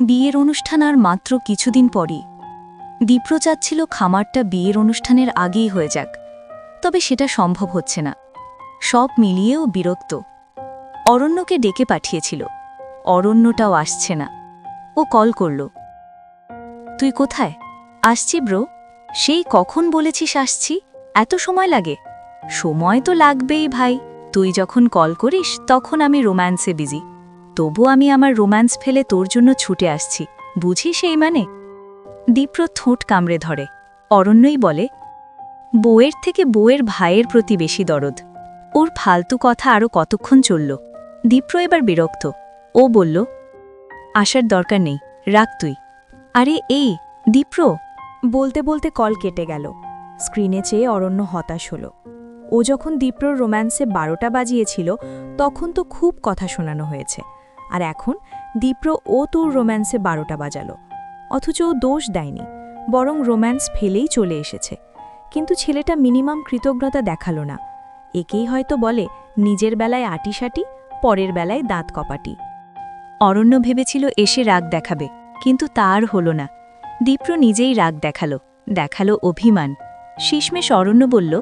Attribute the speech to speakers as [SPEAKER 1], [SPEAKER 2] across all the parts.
[SPEAKER 1] বিয়ের অনুষ্ঠান আর মাত্র কিছুদিন পরই দীপ্র চাচ্ছিল খামারটা বিয়ের অনুষ্ঠানের আগেই হয়ে যাক, তবে সেটা সম্ভব হচ্ছে না। সব মিলিয়েও বিরক্ত। অরণ্যকে ডেকে পাঠিয়েছিল, অরণ্যটাও আসছে না। ও কল করল। তুই কোথায়? আসছি ব্রো। সেই কখন বলেছিস আসছি, এত সময় লাগে? সময় তো লাগবেই ভাই, তুই যখন কল করিস তখন আমি রোম্যান্সে বিজি, তবু আমি আমার রোম্যান্স ফেলে তোর জন্য ছুটে আসছি, বুঝিস এই মানে? দীপ্র ঠোঁট কামড়ে ধরে। অরণ্যই বলে, বউয়ের থেকে বউয়ের ভাইয়ের প্রতি বেশি দরদ। ওর ফালতু কথা আরও কতক্ষণ চলল। দীপ্র এবার বিরক্ত। ও বলল, আসার দরকার নেই, রাখ তুই। আরে এই দীপ্র।
[SPEAKER 2] বলতে বলতে কল কেটে গেল। স্ক্রিনে চেয়ে অরণ্য হতাশ হল। ও যখন দীপ্রর রোম্যান্সে 12টা বাজিয়েছিল তখন তো খুব কথা শোনানো হয়েছে, আর এখন দীপ্র ও তোর রোম্যান্সে 12টা বাজালো, অথচ ও দোষ দেয়নি, বরং রোম্যান্স ফেলেই চলে এসেছে। কিন্তু ছেলেটা মিনিমাম কৃতজ্ঞতা দেখালো না। একেই হয়তো বলে নিজের বেলায় আটিসাটি, পরের বেলায় দাঁত কপাটি।
[SPEAKER 1] অরণ্য ভেবেছিল এসে রাগ দেখাবে, কিন্তু তার হল না। দীপ্র নিজেই রাগ দেখালো অভিমান। শেষমেশ অরণ্য বলল,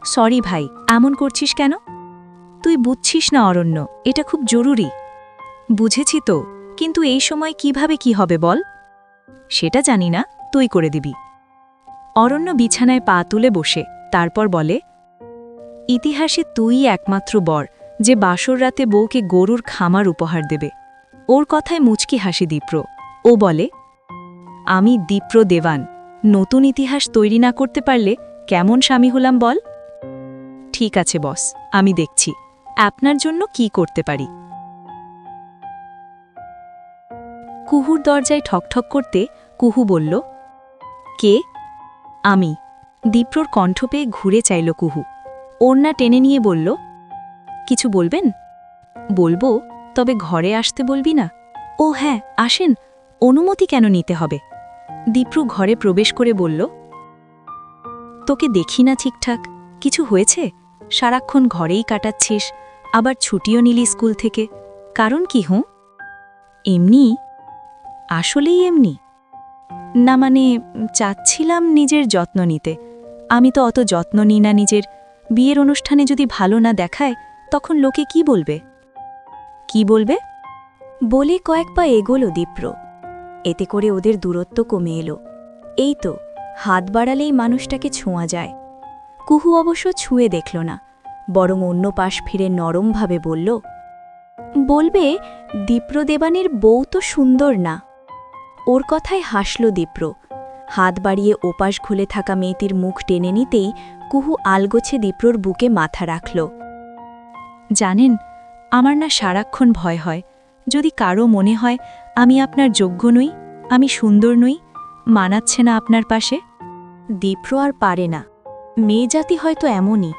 [SPEAKER 1] সরি ভাই, এমন করছিস কেন? তুই বুঝছিস না অরণ্য, এটা খুব জরুরি। বুঝেছি তো, কিন্তু এই সময় কিভাবে কি হবে বল? সেটা জানি না, তুই করে দিবি। অরণ্য বিছানায় পা তুলে বসে, তারপর বলে, ইতিহাসে তুই একমাত্র বর যে বাসর রাতে বউকে গরুর খামার উপহার দেবে। ওর কথায় মুচকি হাসি দীপ্র। ও বলে, আমি দীপ্র দেওয়ান, নতুন ইতিহাস তৈরি না করতে পারলে কেমন স্বামী হলাম বল? ঠিক আছে বস, আমি দেখছি আপনার জন্য কি করতে পারি। কুহুর দরজায় ঠকঠক করতে কুহু বলল, কে? আমি। দীপ্রর কণ্ঠ পেয়ে ঘুরে চাইল কুহু। ওড়না টেনে নিয়ে বলল, কিছু বলবেন? বলবো, তবে ঘরে আসতে বলবি না? ও হ্যাঁ, আসেন, অনুমতি কেন নিতে হবে? দীপ্র ঘরে প্রবেশ করে বলল, তোকে দেখি না ঠিকঠাক, কিছু হয়েছে? সারাক্ষণ ঘরেই কাটাচ্ছিস, আবার ছুটিও নিলি স্কুল থেকে, কারণ কি? এমনি। আসলেই এমনি? না মানে, চাচ্ছিলাম নিজের যত্ন নিতে। আমি তো অত যত্ন নিই না নিজের। বিয়ের অনুষ্ঠানে যদি ভালো না দেখায় তখন লোকে কি বলবে? কি বলবে?
[SPEAKER 2] বলে কয়েক পা এগোল দীপ্র। এতে করে ওদের দূরত্ব কমে এলো। এই তো, হাত বাড়ালেই মানুষটাকে ছোঁয়া যায়। কুহু অবশ্য ছুঁয়ে দেখল না, বরং অন্য পাশ ফিরে নরমভাবে বলল, বলবে দীপ্র দেবানের বউ তো সুন্দর না। ওর কথায় হাসল দীপ্র। হাত বাড়িয়ে ওপাশ ঘুলে থাকা মেয়েটির মুখ টেনে নিতেই কুহু আলগোছে দীপ্রর বুকে মাথা রাখল।
[SPEAKER 1] জানেন, আমার না সারাক্ষণ ভয় হয়, যদি কারো মনে হয় আমি আপনার যোগ্য নই, আমি সুন্দর নই, মানাচ্ছে না আপনার পাশে।
[SPEAKER 2] দীপ্র আর পারে না। মেয়ে জাতি হয়তো এমনই,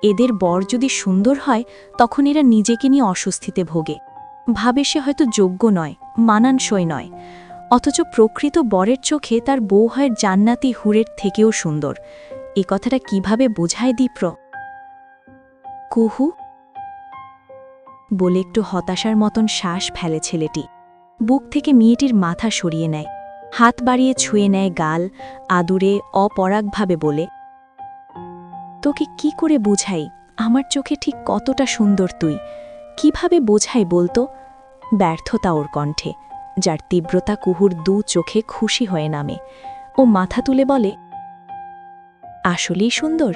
[SPEAKER 2] এদের বর যদি সুন্দর হয় তখন এরা নিজেকে নিয়ে অস্বস্তিতে ভোগে, ভাবে সে হয়তো যোগ্য নয়, মানানসই নয়। অথচ প্রকৃত বরের চোখে তার বউ হয় জান্নাতি হুরের থেকেও সুন্দর। এ কথাটা কিভাবে বোঝায় দীপ্র? কুহু বলে একটু হতাশার মতন শ্বাস ফেলে ছেলেটি। বুক থেকে মেয়েটির মাথা সরিয়ে নেয়, হাত বাড়িয়ে ছুঁয়ে নেয় গাল, আদুরে অপরাগভাবে বলে, তোকে কি করে বোঝাই আমার চোখে ঠিক কতটা সুন্দর তুই? কিভাবে বোঝাই বলতো? ব্যর্থতা ওর কণ্ঠে, যার তীব্রতা কুহুর দু চোখে খুশি হয়ে নামে। ও মাথা তুলে বলে, আসলেই সুন্দর?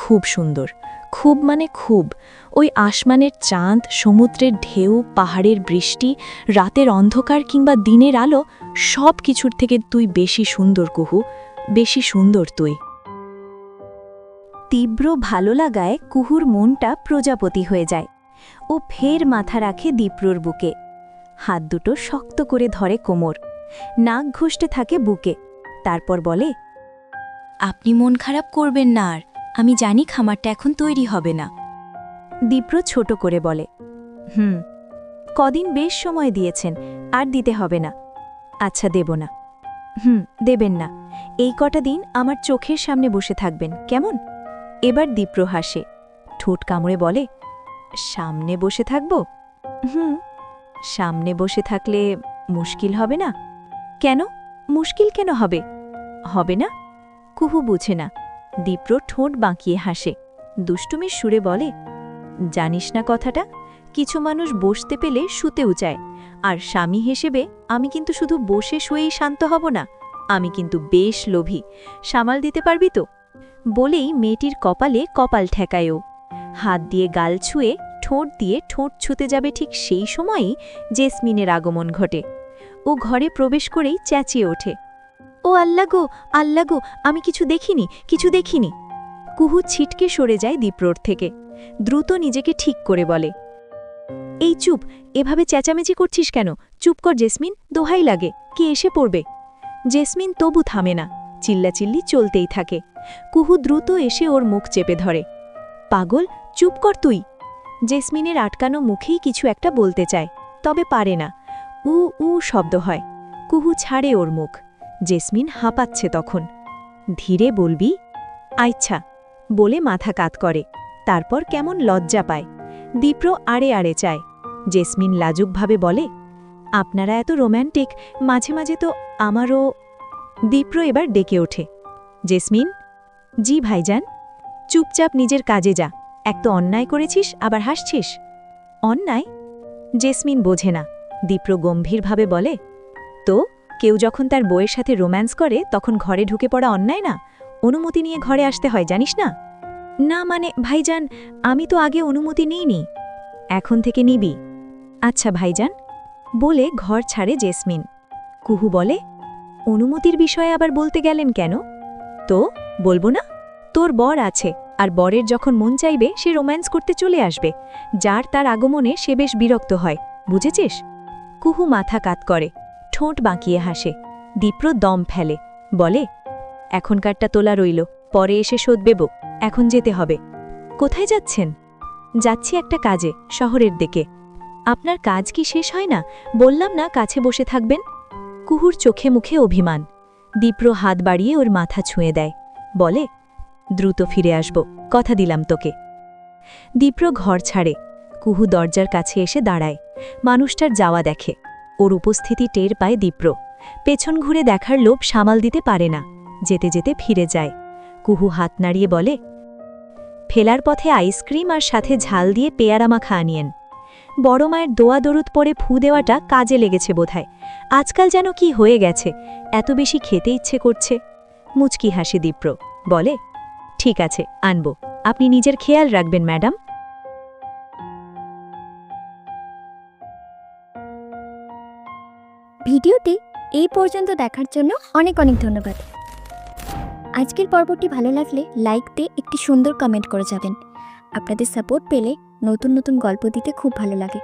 [SPEAKER 2] খুব সুন্দর, খুব মানে খুব। ওই আসমানের চাঁদ, সমুদ্রের ঢেউ, পাহাড়ের বৃষ্টি, রাতের অন্ধকার কিংবা দিনের আলো, সব কিছুর থেকে তুই বেশি সুন্দর কুহু, বেশি সুন্দর তুই। তীব্র ভালো লাগায় কুহুর মনটা প্রজাপতি হয়ে যায়। ও ফের মাথা রাখে দীপ্রর বুকে, হাত দুটো শক্ত করে ধরে কোমর, নাক ঘষতে থাকে বুকে, তারপর বলে, আপনি মন খারাপ করবেন না, আর আমি জানি খামারটা এখন তৈরি হবে না। দীপ্র ছোট করে বলে, কদিন বেশ সময় দিয়েছেন, আর দিতে হবে না। আচ্ছা, দেব না। দেবেন না, এই কটা দিন আমার চোখের সামনে বসে থাকবেন, কেমন? এবার দীপ্র হাসে, ঠোঁট কামড়ে বলে, সামনে বসে থাকব? সামনে বসে থাকলে মুশকিল হবে না? কেন? মুশকিল কেন হবে? হবে না? কুহু বুঝে না। দীপ্র ঠোঁট বাঁকিয়ে হাসে, দুষ্টুমির সুরে বলে, জানিস না কথাটা? কিছু মানুষ বসতে পেলে শুতেও চায়, আর স্বামী হিসেবে আমি কিন্তু শুধু বসে শুয়েই শান্ত হব না, আমি কিন্তু বেশ লোভী। সামাল দিতে পারবি তো? বলেই মেয়েটির কপালে কপাল ঠেকায়ও। হাত দিয়ে গাল ছুঁয়ে ঠোঁট দিয়ে ঠোঁট ছুঁতে যাবে ঠিক সেই সময়ই জেসমিনের আগমন ঘটে। ও ঘরে প্রবেশ করেই চেঁচিয়ে ওঠে, ও আল্লা গো, আমি কিছু দেখিনি। কুহু ছিটকে সরে যায় দীপ্রর থেকে। দ্রুত নিজেকে ঠিক করে বলে, এই চুপ, এভাবে চেঁচামেচি করছিস কেন? চুপ কর জেসমিন, দোহাই লাগে, কে এসে পড়বে। জেসমিন তবু থামে না, চিল্লাচিল্লি চলতেই থাকে। কুহু দ্রুত এসে ওর মুখ চেপে ধরে। পাগল, চুপ কর তুই। জেসমিনের আটকানো মুখেই কিছু একটা বলতে চায়, তবে পারে না। উ উ শব্দ হয়। কুহু ছাড়ে ওর মুখ। জেসমিন হাঁপাচ্ছে তখন। ধীরে বলবি? আচ্ছা, বলে মাথা কাত করে। তারপর কেমন লজ্জা পায়। দীপ্র আড়ে আড়ে চায়। জেসমিন লাজুকভাবে বলে, আপনারা এত রোম্যান্টিক, মাঝে মাঝে তো আমারও। দীপ্র এবার ডেকে ওঠে, জেসমিন। জি ভাইজান। চুপচাপ নিজের কাজে যা, এক তো অন্যায় করেছিস, আবার হাসছিস। অন্যায়? জেসমিন বোঝে না। দীপ্র গম্ভীরভাবে বলে, তো কেউ যখন তার বউয়ের সাথে রোম্যান্স করে তখন ঘরে ঢুকে পড়া অন্যায় না? অনুমতি নিয়ে ঘরে আসতে হয়, জানিস না? না মানে ভাইজান, আমি তো আগে অনুমতি নিইনি। এখন থেকে নিবি। আচ্ছা ভাইজান। বলে ঘর ছাড়ে জেসমিন। কুহু বলে, অনুমতির বিষয়ে আবার বলতে গেলেন কেন? তো বলবো না? তোর বর আছে, আর বরের যখন মন চাইবে সে রোম্যান্স করতে চলে আসবে। যার তার আগমনে সে বেশ বিরক্ত হয়, বুঝেছিস? কুহু মাথা কাত করে, ঠোঁট বাঁকিয়ে হাসে। দীপ্র দম ফেলে, বলে, এখনকারটা তোলা রইল, পরে এসে শোধ দেব, এখন যেতে হবে। কোথায় যাচ্ছেন? যাচ্ছি একটা কাজে, শহরের দিকে। আপনার কাজ কি শেষ হয় না? বললাম না কাছে বসে থাকবেন। কুহুর চোখে মুখে অভিমান। দীপ্র হাত বাড়িয়ে ওর মাথা ছুঁয়ে দেয়, বলে, দ্রুত ফিরে আসব, কথা দিলাম তোকে। দীপ্র ঘর ছাড়ে। কুহু দরজার কাছে এসে দাঁড়ায়, মানুষটার যাওয়া দেখে। ওর উপস্থিতি টের পায় দীপ্র। পেছন ঘুরে দেখার লোভ সামাল দিতে পারে না, যেতে যেতে ফিরে যায়। কুহু হাত নাড়িয়ে বলে, ফেলার পথে আইসক্রিম আর সাথে ঝাল দিয়ে পেয়ারা মাখা আনিয়েন। বড় মায়ের দোয়া দরুদ পরে ফু দেওয়াটা কাজে লেগেছে বোধহয়। আজকাল যেন কি হয়ে গেছে, এত বেশি খেতে ইচ্ছে করছে। মুচকি হাসি দীপ্র, বলে, ঠিক আছে, আনব। আপনি নিজের খেয়াল রাখবেন ম্যাডাম।
[SPEAKER 3] ভিডিওটি এই পর্যন্ত দেখার জন্য অনেক অনেক ধন্যবাদ। আজকের পর্বটি ভালো লাগলে লাইক দিয়ে একটি সুন্দর কমেন্ট করে যাবেন। আপনাদের সাপোর্ট পেলে নতুন নতুন গল্প দিতে খুব ভালো লাগে।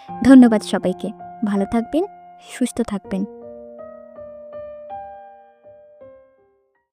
[SPEAKER 3] ধন্যবাদ সবাইকে। ভালো থাকবেন, সুস্থ থাকবেন।